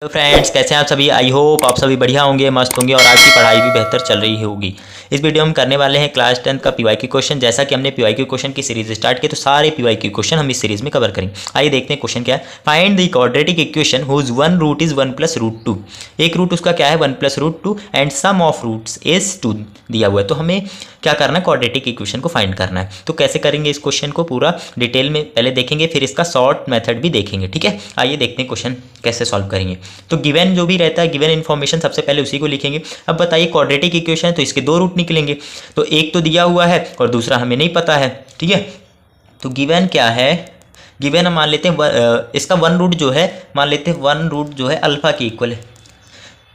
तो फ्रेंड्स, कैसे हैं आप सभी। आई होप आप सभी बढ़िया होंगे, मस्त होंगे और आज की पढ़ाई भी बेहतर चल रही होगी। इस वीडियो में हम करने वाले हैं क्लास 10 का पीवाईक्यू क्वेश्चन। जैसा कि हमने पीवाईक्यू क्वेश्चन की सीरीज स्टार्ट की तो सारे पीवाईक्यू क्वेश्चन हम इस सीरीज में कवर करेंगे। आइए देखते हैं क्वेश्चन क्या है। Find the quadratic equation whose one root is 1 + √2। एक रूट उसका क्या है 1 + √2 and sum of roots is 2 दिया हुआ है। तो हमें क्या करना है, क्वाड्रेटिक इक्वेशन को फाइंड करना है। तो कैसे करेंगे इस क्वेश्चन को पूरा डिटेल में पहले देखेंगे, फिर इसका शॉर्ट मेथड भी देखेंगे। ठीक है, आइए देखते हैं क्वेश्चन कैसे सॉल्व करेंगे। तो गिवन जो भी रहता है, गिवन इन्फॉर्मेशन सबसे पहले उसी को लिखेंगे। अब बताइए क्वाड्रेटिक इक्वेशन है तो इसके दो रूट निकलेंगे। तो एक तो दिया हुआ है और दूसरा हमें नहीं पता है। ठीक है, तो गिवन क्या है, गिवन हम मान लेते हैं इसका वन रूट जो है, मान लेते हैं वन रूट जो है अल्फा के इक्वल है।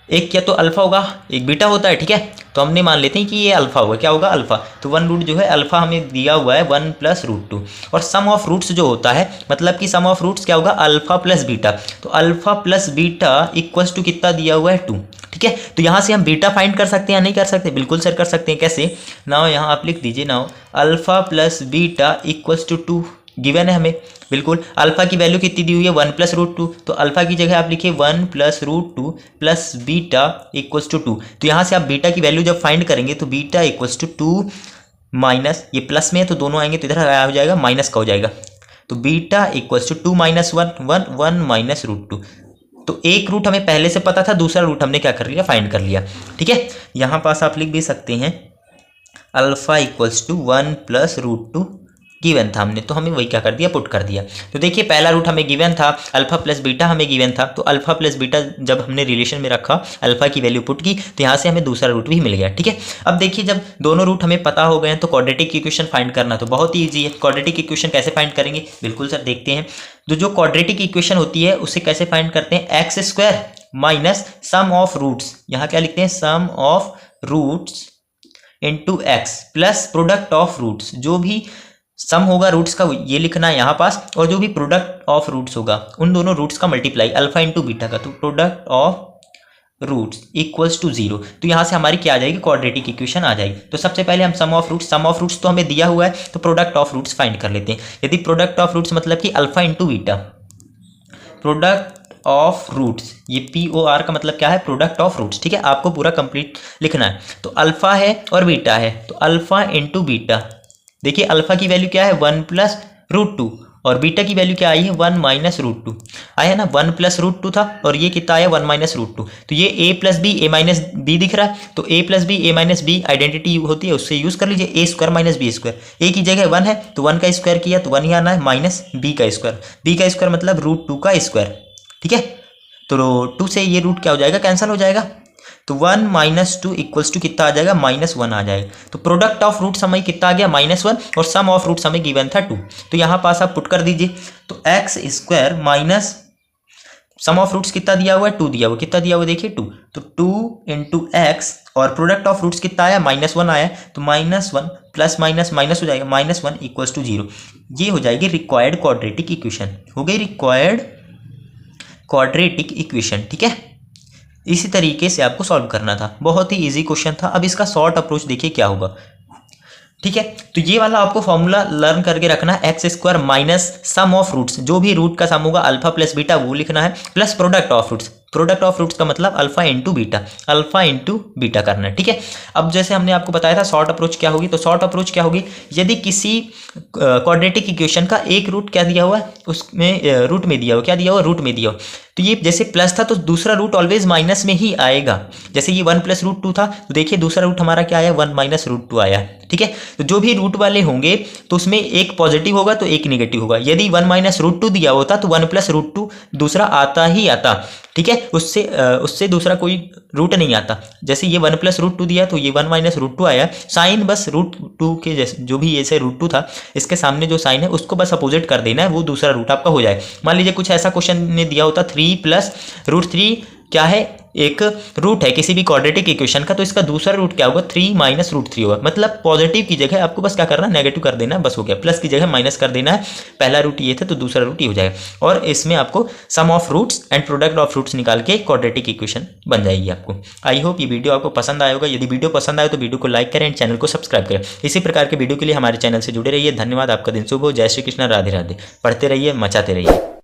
एक क्या तो अल्फा होगा, एक बीटा होता है। ठीक है, तो हमने मान लेते हैं कि ये अल्फा होगा। क्या होगा, अल्फा। तो वन रूट जो है अल्फा हमें दिया हुआ है 1 + √2 और सम ऑफ रूट्स जो होता है, मतलब कि सम ऑफ रूट्स क्या होगा, अल्फा प्लस बीटा। तो alpha plus beta equals to कितना दिया हुआ है 2। ठीक है, तो यहाँ से हम बीटा फाइंड कर सकते हैं या नहीं कर सकते, बिल्कुल सर कर सकते हैं। कैसे, नाउ यहाँ आप लिख दीजिए, now alpha plus beta equals to 2 given है हमें। बिल्कुल, अल्फा की वैल्यू कितनी दी हुई है 1 + √2। तो अल्फा की जगह आप लिखिए 1 + √2 प्लस बीटा इक्वल्स टू 2। तो यहाँ से आप बीटा की वैल्यू जब फाइंड करेंगे तो बीटा इक्वल्स टू 2 माइनस, ये प्लस में है तो दोनों आएंगे तो इधर हो जाएगा माइनस का हो जाएगा। तो बीटा इक्वल्स टू 2 - 1 1 - √2। तो एक रूट हमें पहले से पता था, दूसरा रूट हमने क्या कर लिया, फाइंड कर लिया। ठीक है, यहाँ पास आप लिख भी सकते हैं अल्फा इक्वल्स टू 1 + √2 गिवन था हमने, तो हमें वही क्या कर दिया, पुट कर दिया। तो देखिए पहला रूट हमें गिवन था, अल्फा प्लस बीटा हमें गिवन था। तो अल्फा प्लस बीटा जब हमने रिलेशन में रखा, अल्फा की वैल्यू पुट की, तो यहाँ से हमें दूसरा रूट भी मिल गया। ठीक है, अब देखिए जब दोनों रूट हमें पता हो गए हैं तो क्वाड्रेटिक इक्वेशन फाइंड करना तो बहुत ही ईजी है। क्वाड्रेटिक इक्वेशन कैसे फाइंड करेंगे, बिल्कुल सर देखते हैं। तो जो क्वाड्रेटिक इक्वेशन होती है उसे कैसे फाइंड करते हैं, x² minus sum of roots, यहाँ क्या लिखते हैं, sum of roots into x plus product of roots. जो भी सम होगा रूट्स का ये लिखना है यहाँ पास, और जो भी प्रोडक्ट ऑफ रूट्स होगा उन दोनों रूट्स का मल्टीप्लाई अल्फा इंटू बीटा का। तो product of roots equals to 0। तो यहाँ से हमारी क्या आ जाएगी, क्वाड्रेटिक इक्वेशन आ जाएगी। तो सबसे पहले हम सम ऑफ रूट्स तो हमें दिया हुआ है, तो प्रोडक्ट ऑफ रूट्स फाइंड कर लेते हैं। यदि प्रोडक्ट ऑफ रूट्स मतलब कि alpha into beta, product of roots, ये POR का मतलब क्या है, प्रोडक्ट ऑफ रूट्स। ठीक है, आपको पूरा कंप्लीट लिखना है। तो अल्फा है और बीटा है, तो अल्फा इंटू बीटा। देखिए अल्फा की वैल्यू क्या है 1 + √2 और बीटा की वैल्यू क्या आई है 1 - √2 आया ना। 1 + √2 था और ये कितना आया 1 - √2। तो ये a + b a - b दिख रहा है, तो a + b a - b identity होती है, उससे यूज कर लीजिए। a² - b², a की जगह 1 है तो 1 का स्क्वायर किया तो 1 ही आना है, माइनस b का स्क्वायर, b का स्क्वायर मतलब √2 का स्क्वायर। ठीक है, तो 2 से ये रूट क्या हो जाएगा, कैंसिल हो जाएगा। तो 1 - 2 इक्वल्स टू कितना आ जाएगा, -1 आ जाएगा। तो प्रोडक्ट ऑफ रूट्स हमें कितना आ गया -1 और सम ऑफ रूट्स हमें गिवन था 2। तो यहाँ पास आप पुट कर दीजिए। तो x² minus sum of roots कितना दिया हुआ है 2 दिया हुआ, कितना दिया हुआ देखिए 2। तो 2 × x और प्रोडक्ट ऑफ रूट्स कितना आया -1 आया, तो -1 प्लस माइनस माइनस हो जाएगा, -1 इक्वल्स टू 0। ये हो जाएगी रिक्वायर्ड क्वाड्रेटिक इक्वेशन, हो गई रिक्वायर्ड क्वाड्रेटिक इक्वेशन। ठीक है, इसी तरीके से आपको सॉल्व करना था, बहुत ही इजी क्वेश्चन था। अब इसका शॉर्ट अप्रोच देखिए क्या होगा। ठीक है, तो ये वाला आपको फॉर्मूला लर्न करके रखना है, x² minus sum of roots, जो भी रूट का सम होगा अल्फा प्लस बीटा वो लिखना है, plus product of roots. Product of roots का मतलब alpha into beta, alpha into beta करना है। ठीक है, अब जैसे हमने आपको बताया था शॉर्ट अप्रोच क्या होगी, तो शॉर्ट अप्रोच क्या होगी, यदि किसी क्वाड्रेटिक इक्वेशन का एक रूट क्या दिया हुआ है, उसमें रूट में दिया हुआ, क्या दिया हुआ, रूट में दिया हुआ, तो ये जैसे प्लस था तो दूसरा रूट ऑलवेज माइनस में ही आएगा। जैसे ये 1 + √2 था तो देखिए दूसरा रूट हमारा क्या आया, 1 - √2 आया। ठीक है, तो जो भी रूट वाले होंगे तो उसमें एक पॉजिटिव होगा तो एक निगेटिव होगा। यदि 1 - √2 दिया होता तो 1 + √2 दूसरा आता ही आता। ठीक है, उससे दूसरा कोई रूट नहीं आता। जैसे ये 1 + √2 दिया तो ये 1 - √2 आया, साइन बस √2 के जैसे, जो भी ऐसे √2 था इसके सामने जो साइन है उसको बस अपोजिट कर देना है, वो दूसरा रूट आपका हो जाए। मान लीजिए कुछ ऐसा क्वेश्चन ने दिया होता 3 + √3 क्या है, एक रूट है किसी भी क्वाड्रेटिक इक्वेशन का, तो इसका दूसरा रूट क्या होगा 3 - √3 होगा। मतलब पॉजिटिव की जगह आपको बस क्या करना है, नेगेटिव कर देना है, बस हो गया। प्लस की जगह माइनस कर देना है, पहला रूट ये था तो दूसरा रूट ये हो जाएगा। और इसमें आपको sum of roots and product of roots निकाल के क्वाड्रेटिक इक्वेशन बन जाएगी आपको। आई होप ये वीडियो आपको पसंद आया होगा। यदि वीडियो पसंद आए तो वीडियो को लाइक करें एंड चैनल को सब्सक्राइब करें। इसी प्रकार के वीडियो के लिए हमारे चैनल से जुड़े रहिए। धन्यवाद, आपका दिन शुभ हो। जय श्री कृष्ण, राधे राधे। पढ़ते रहिए, मचाते रहिए।